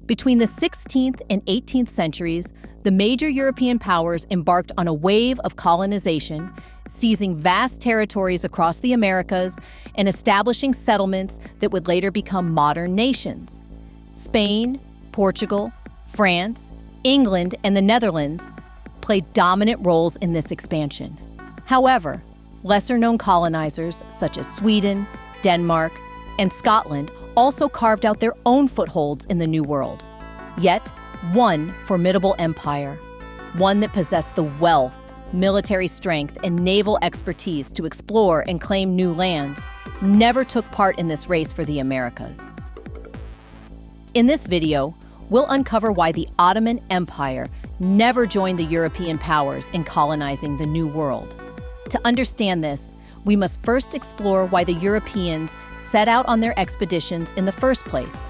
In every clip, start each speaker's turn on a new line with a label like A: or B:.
A: Between the 16th and 18th centuries, the major European powers embarked on a wave of colonization, seizing vast territories across the Americas and establishing settlements that would later become modern nations. Spain, Portugal, France, England, and the Netherlands played dominant roles in this expansion. However, lesser-known colonizers such as Sweden, Denmark, and Scotland also carved out their own footholds in the New World. Yet, one formidable empire, one that possessed the wealth, military strength, and naval expertise to explore and claim new lands, never took part in this race for the Americas. In this video, we'll uncover why the Ottoman Empire never joined the European powers in colonizing the New World. To understand this, we must first explore why the Europeans set out on their expeditions in the first place.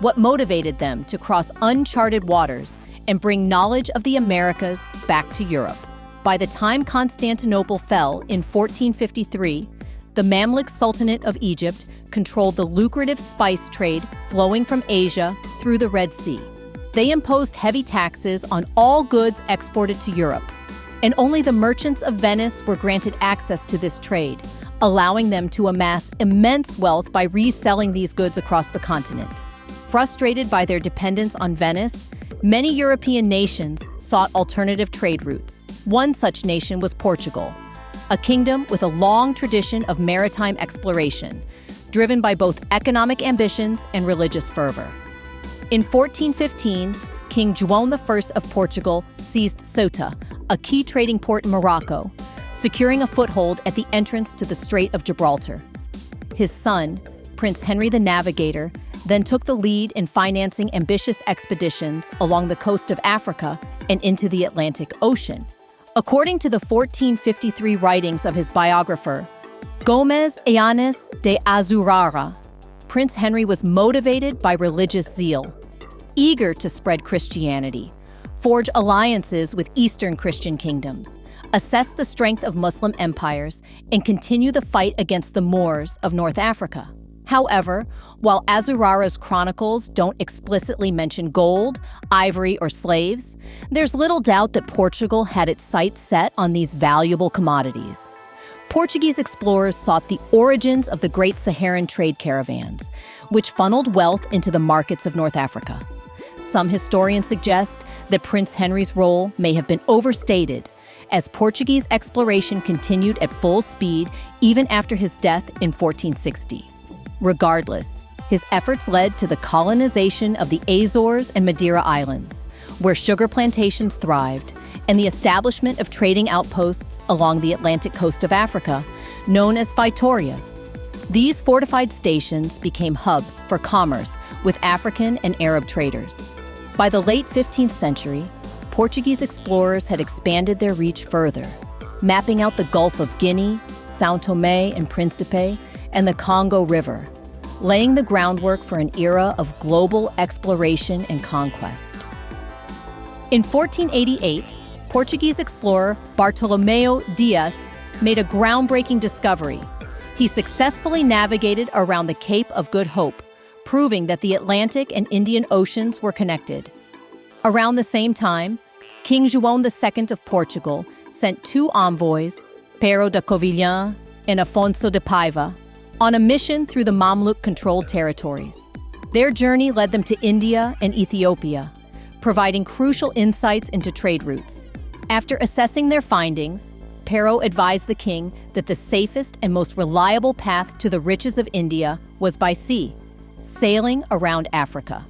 A: What motivated them to cross uncharted waters and bring knowledge of the Americas back to Europe? By the time Constantinople fell in 1453, the Mamluk Sultanate of Egypt controlled the lucrative spice trade flowing from Asia through the Red Sea. They imposed heavy taxes on all goods exported to Europe, and only the merchants of Venice were granted access to this trade, allowing them to amass immense wealth by reselling these goods across the continent. Frustrated by their dependence on Venice, many European nations sought alternative trade routes. One such nation was Portugal, a kingdom with a long tradition of maritime exploration, driven by both economic ambitions and religious fervor. In 1415, King João I of Portugal seized Ceuta, a key trading port in Morocco, securing a foothold at the entrance to the Strait of Gibraltar. His son, Prince Henry the Navigator, then took the lead in financing ambitious expeditions along the coast of Africa and into the Atlantic Ocean. According to the 1453 writings of his biographer, Gomes Eanes de Azurara, Prince Henry was motivated by religious zeal, eager to spread Christianity, forge alliances with Eastern Christian kingdoms, assess the strength of Muslim empires, and continue the fight against the Moors of North Africa. However, while Azurara's chronicles don't explicitly mention gold, ivory, or slaves, there's little doubt that Portugal had its sights set on these valuable commodities. Portuguese explorers sought the origins of the Great Saharan trade caravans, which funneled wealth into the markets of North Africa. Some historians suggest that Prince Henry's role may have been overstated, as Portuguese exploration continued at full speed even after his death in 1460. Regardless, his efforts led to the colonization of the Azores and Madeira Islands, where sugar plantations thrived, and the establishment of trading outposts along the Atlantic coast of Africa, known as Vitórias. These fortified stations became hubs for commerce with African and Arab traders. By the late 15th century, Portuguese explorers had expanded their reach further, mapping out the Gulf of Guinea, São Tomé and Príncipe, and the Congo River, laying the groundwork for an era of global exploration and conquest. In 1488, Portuguese explorer Bartolomeu Dias made a groundbreaking discovery. He successfully navigated around the Cape of Good Hope, proving that the Atlantic and Indian Oceans were connected. Around the same time, King João II of Portugal sent two envoys, Pero da Covilhã and Afonso de Paiva, on a mission through the Mamluk-controlled territories. Their journey led them to India and Ethiopia, providing crucial insights into trade routes. After assessing their findings, Pero advised the king that the safest and most reliable path to the riches of India was by sea, sailing around Africa.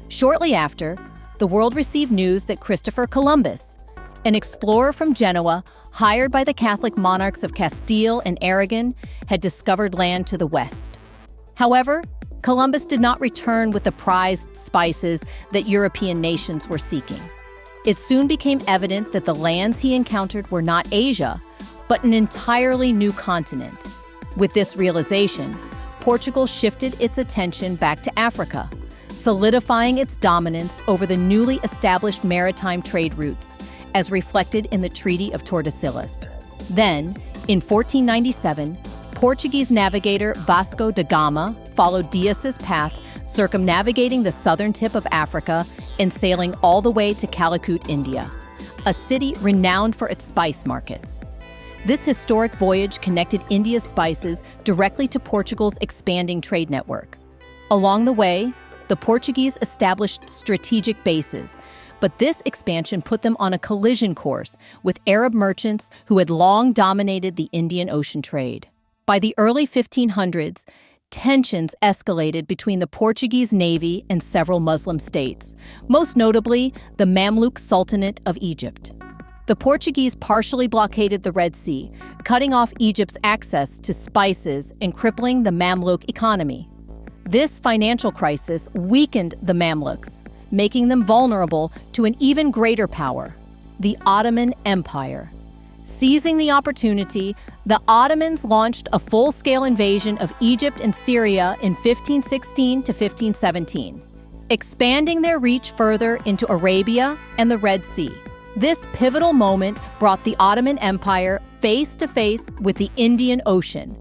A: Shortly after, the world received news that Christopher Columbus, an explorer from Genoa, hired by the Catholic monarchs of Castile and Aragon, had discovered land to the west. However, Columbus did not return with the prized spices that European nations were seeking. It soon became evident that the lands he encountered were not Asia, but an entirely new continent. With this realization, Portugal shifted its attention back to Africa, solidifying its dominance over the newly established maritime trade routes, as reflected in the Treaty of Tordesillas. Then, in 1497, Portuguese navigator Vasco da Gama followed Dias's path, circumnavigating the southern tip of Africa and sailing all the way to Calicut, India, a city renowned for its spice markets. This historic voyage connected India's spices directly to Portugal's expanding trade network. Along the way, the Portuguese established strategic bases, but this expansion put them on a collision course with Arab merchants who had long dominated the Indian Ocean trade. By the early 1500s, tensions escalated between the Portuguese navy and several Muslim states, most notably the Mamluk Sultanate of Egypt. The Portuguese partially blockaded the Red Sea, cutting off Egypt's access to spices and crippling the Mamluk economy. This financial crisis weakened the Mamluks, making them vulnerable to an even greater power, the Ottoman Empire. Seizing the opportunity, the Ottomans launched a full-scale invasion of Egypt and Syria in 1516 to 1517, expanding their reach further into Arabia and the Red Sea. This pivotal moment brought the Ottoman Empire face to face with the Indian Ocean,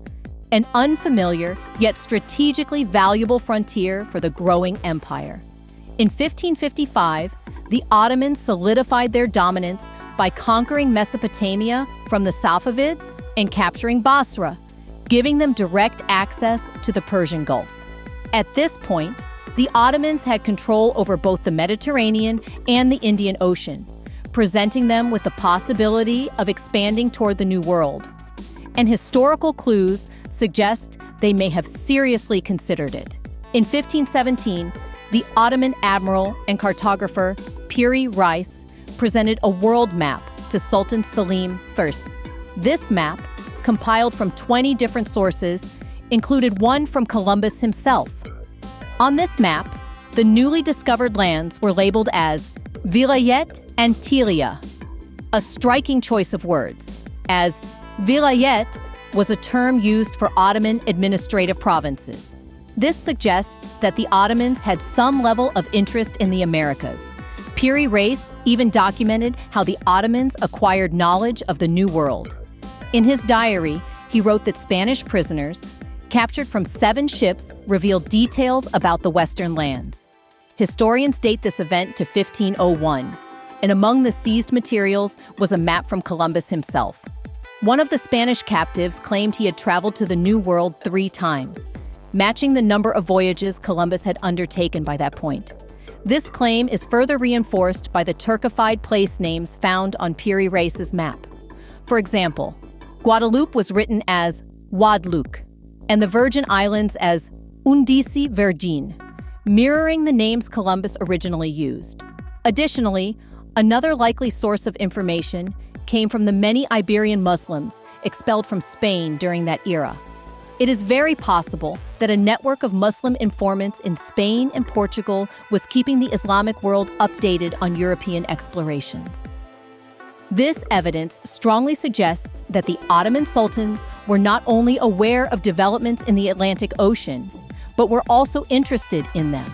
A: an unfamiliar yet strategically valuable frontier for the growing empire. In 1555, the Ottomans solidified their dominance by conquering Mesopotamia from the Safavids and capturing Basra, giving them direct access to the Persian Gulf. At this point, the Ottomans had control over both the Mediterranean and the Indian Ocean, presenting them with the possibility of expanding toward the New World. And historical clues suggest they may have seriously considered it. In 1517, the Ottoman admiral and cartographer Piri Reis presented a world map to Sultan Selim I. This map, compiled from 20 different sources, included one from Columbus himself. On this map, the newly discovered lands were labeled as Vilayet Antillia, a striking choice of words, as Vilayet was a term used for Ottoman administrative provinces. This suggests that the Ottomans had some level of interest in the Americas. Piri Reis even documented how the Ottomans acquired knowledge of the New World. In his diary, he wrote that Spanish prisoners, captured from 7 ships, revealed details about the Western lands. Historians date this event to 1501, and among the seized materials was a map from Columbus himself. One of the Spanish captives claimed he had traveled to the New World 3 times, matching the number of voyages Columbus had undertaken by that point. This claim is further reinforced by the Turkified place names found on Piri Reis's map. For example, Guadeloupe was written as Wadluk, and the Virgin Islands as Undisi Virgin, mirroring the names Columbus originally used. Additionally, another likely source of information came from the many Iberian Muslims expelled from Spain during that era. It is very possible that a network of Muslim informants in Spain and Portugal was keeping the Islamic world updated on European explorations. This evidence strongly suggests that the Ottoman sultans were not only aware of developments in the Atlantic Ocean, but were also interested in them.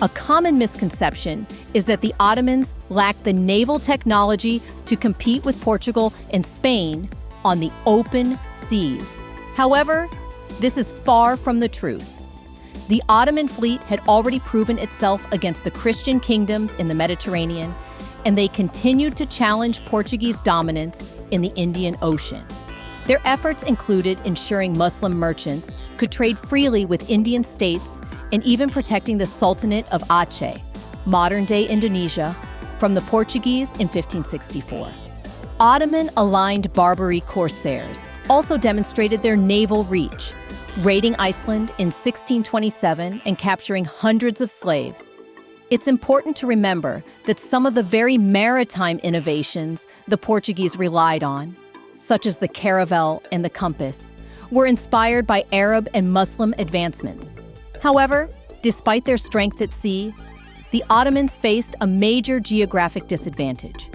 A: A common misconception is that the Ottomans lacked the naval technology to compete with Portugal and Spain on the open seas. However, this is far from the truth. The Ottoman fleet had already proven itself against the Christian kingdoms in the Mediterranean, and they continued to challenge Portuguese dominance in the Indian Ocean. Their efforts included ensuring Muslim merchants could trade freely with Indian states and even protecting the Sultanate of Aceh, modern-day Indonesia, from the Portuguese in 1564. Ottoman-aligned Barbary corsairs also demonstrated their naval reach, raiding Iceland in 1627 and capturing hundreds of slaves. It's important to remember that some of the very maritime innovations the Portuguese relied on, such as the caravel and the compass, were inspired by Arab and Muslim advancements. However, despite their strength at sea, the Ottomans faced a major geographic disadvantage.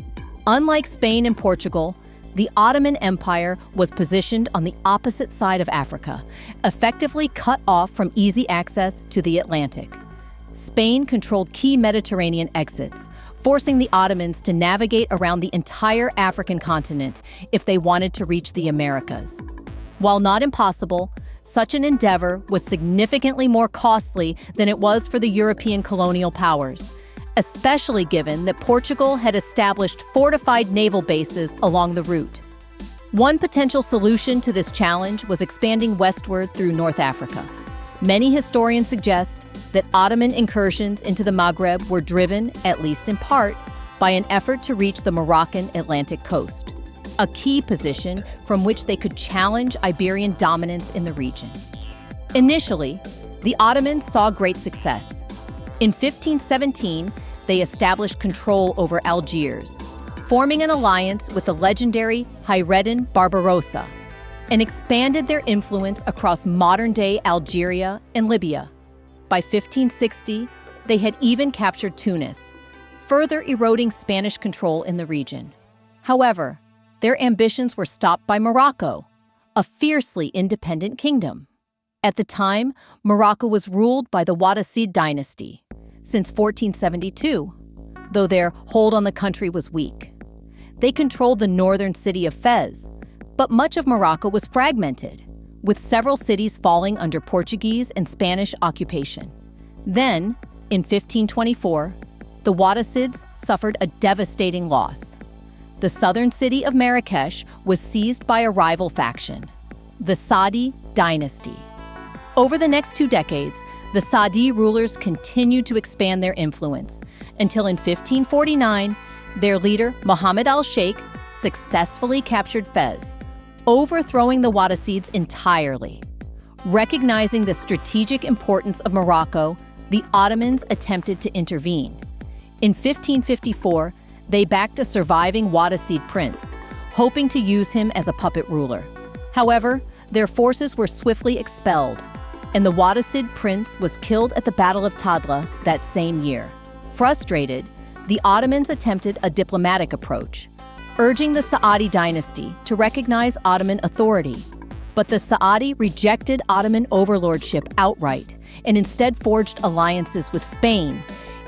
A: Unlike Spain and Portugal, the Ottoman Empire was positioned on the opposite side of Africa, effectively cut off from easy access to the Atlantic. Spain controlled key Mediterranean exits, forcing the Ottomans to navigate around the entire African continent if they wanted to reach the Americas. While not impossible, such an endeavor was significantly more costly than it was for the European colonial powers, especially given that Portugal had established fortified naval bases along the route. One potential solution to this challenge was expanding westward through North Africa. Many historians suggest that Ottoman incursions into the Maghreb were driven, at least in part, by an effort to reach the Moroccan Atlantic coast, a key position from which they could challenge Iberian dominance in the region. Initially, the Ottomans saw great success. In 1517, they established control over Algiers, forming an alliance with the legendary Hayreddin Barbarossa, and expanded their influence across modern-day Algeria and Libya. By 1560, they had even captured Tunis, further eroding Spanish control in the region. However, their ambitions were stopped by Morocco, a fiercely independent kingdom. At the time, Morocco was ruled by the Wattasid dynasty since 1472, though their hold on the country was weak. They controlled the northern city of Fez, but much of Morocco was fragmented, with several cities falling under Portuguese and Spanish occupation. Then, in 1524, the Wattasids suffered a devastating loss. The southern city of Marrakesh was seized by a rival faction, the Saadi dynasty. Over the next 2 decades, the Saadi rulers continued to expand their influence until in 1549, their leader, Mohammed al-Sheikh, successfully captured Fez, overthrowing the Wattasids entirely. Recognizing the strategic importance of Morocco, the Ottomans attempted to intervene. In 1554, they backed a surviving Wattasid prince, hoping to use him as a puppet ruler. However, their forces were swiftly expelled, and the Wattasid prince was killed at the Battle of Tadla that same year. Frustrated, the Ottomans attempted a diplomatic approach, urging the Saadi dynasty to recognize Ottoman authority. But the Saadi rejected Ottoman overlordship outright and instead forged alliances with Spain,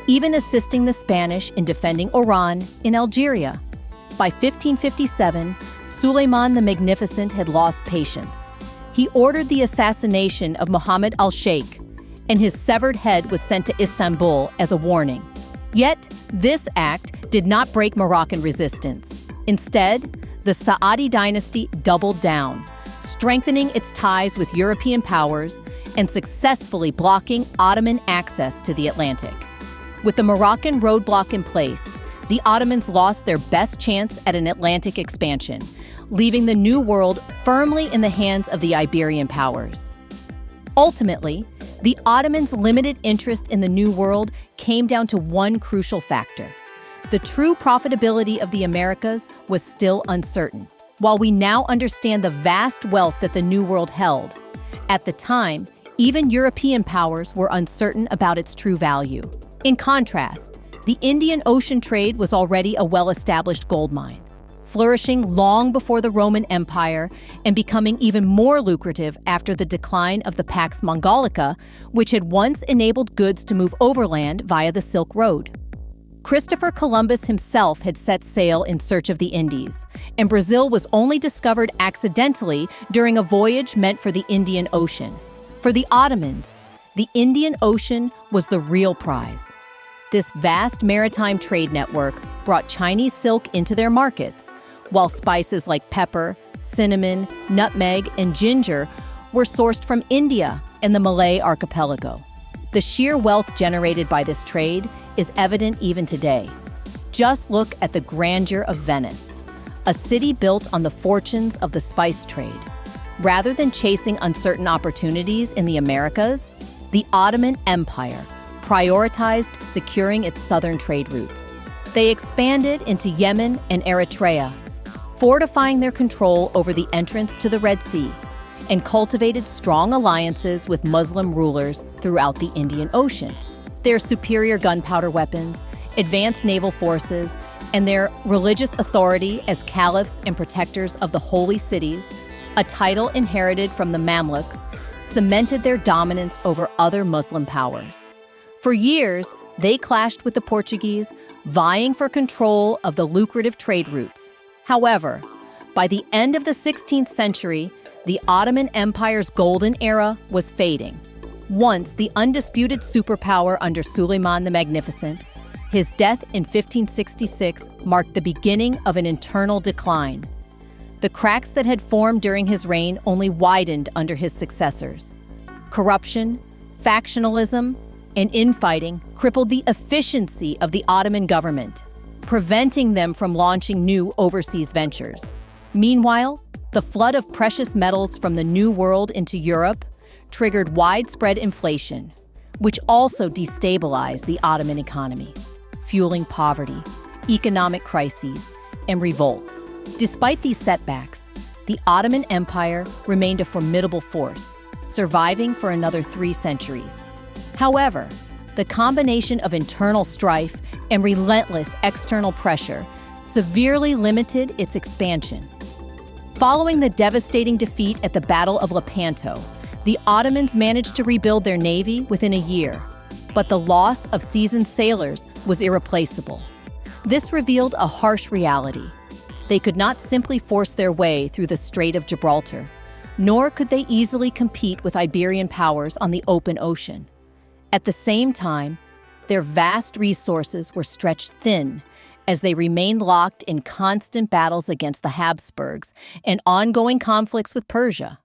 A: even assisting the Spanish in defending Oran in Algeria. By 1557, Suleiman the Magnificent had lost patience. He ordered the assassination of Mohammed al-Sheikh, and his severed head was sent to Istanbul as a warning. Yet, this act did not break Moroccan resistance. Instead, the Saadi dynasty doubled down, strengthening its ties with European powers and successfully blocking Ottoman access to the Atlantic. With the Moroccan roadblock in place, the Ottomans lost their best chance at an Atlantic expansion, leaving the New World firmly in the hands of the Iberian powers. Ultimately, the Ottomans' limited interest in the New World came down to one crucial factor. The true profitability of the Americas was still uncertain. While we now understand the vast wealth that the New World held, at the time, even European powers were uncertain about its true value. In contrast, the Indian Ocean trade was already a well-established gold mine, flourishing long before the Roman Empire and becoming even more lucrative after the decline of the Pax Mongolica, which had once enabled goods to move overland via the Silk Road. Christopher Columbus himself had set sail in search of the Indies, and Brazil was only discovered accidentally during a voyage meant for the Indian Ocean. For the Ottomans, the Indian Ocean was the real prize. This vast maritime trade network brought Chinese silk into their markets, while spices like pepper, cinnamon, nutmeg, and ginger were sourced from India and the Malay archipelago. The sheer wealth generated by this trade is evident even today. Just look at the grandeur of Venice, a city built on the fortunes of the spice trade. Rather than chasing uncertain opportunities in the Americas, the Ottoman Empire prioritized securing its southern trade routes. They expanded into Yemen and Eritrea, fortifying their control over the entrance to the Red Sea, and cultivated strong alliances with Muslim rulers throughout the Indian Ocean. Their superior gunpowder weapons, advanced naval forces, and their religious authority as caliphs and protectors of the holy cities, a title inherited from the Mamluks, cemented their dominance over other Muslim powers. For years, they clashed with the Portuguese, vying for control of the lucrative trade routes. However, by the end of the 16th century, The Ottoman Empire's golden era was fading. Once the undisputed superpower under Suleiman the Magnificent, his death in 1566 marked the beginning of an internal decline. The cracks that had formed during his reign only widened under his successors. Corruption, factionalism, and infighting crippled the efficiency of the Ottoman government, preventing them from launching new overseas ventures. Meanwhile, the flood of precious metals from the New World into Europe triggered widespread inflation, which also destabilized the Ottoman economy, fueling poverty, economic crises, and revolts. Despite these setbacks, the Ottoman Empire remained a formidable force, surviving for another 3 centuries. However, the combination of internal strife and relentless external pressure severely limited its expansion. Following the devastating defeat at the Battle of Lepanto, the Ottomans managed to rebuild their navy within a year, but the loss of seasoned sailors was irreplaceable. This revealed a harsh reality. They could not simply force their way through the Strait of Gibraltar, nor could they easily compete with Iberian powers on the open ocean. At the same time, their vast resources were stretched thin as they remained locked in constant battles against the Habsburgs and ongoing conflicts with Persia.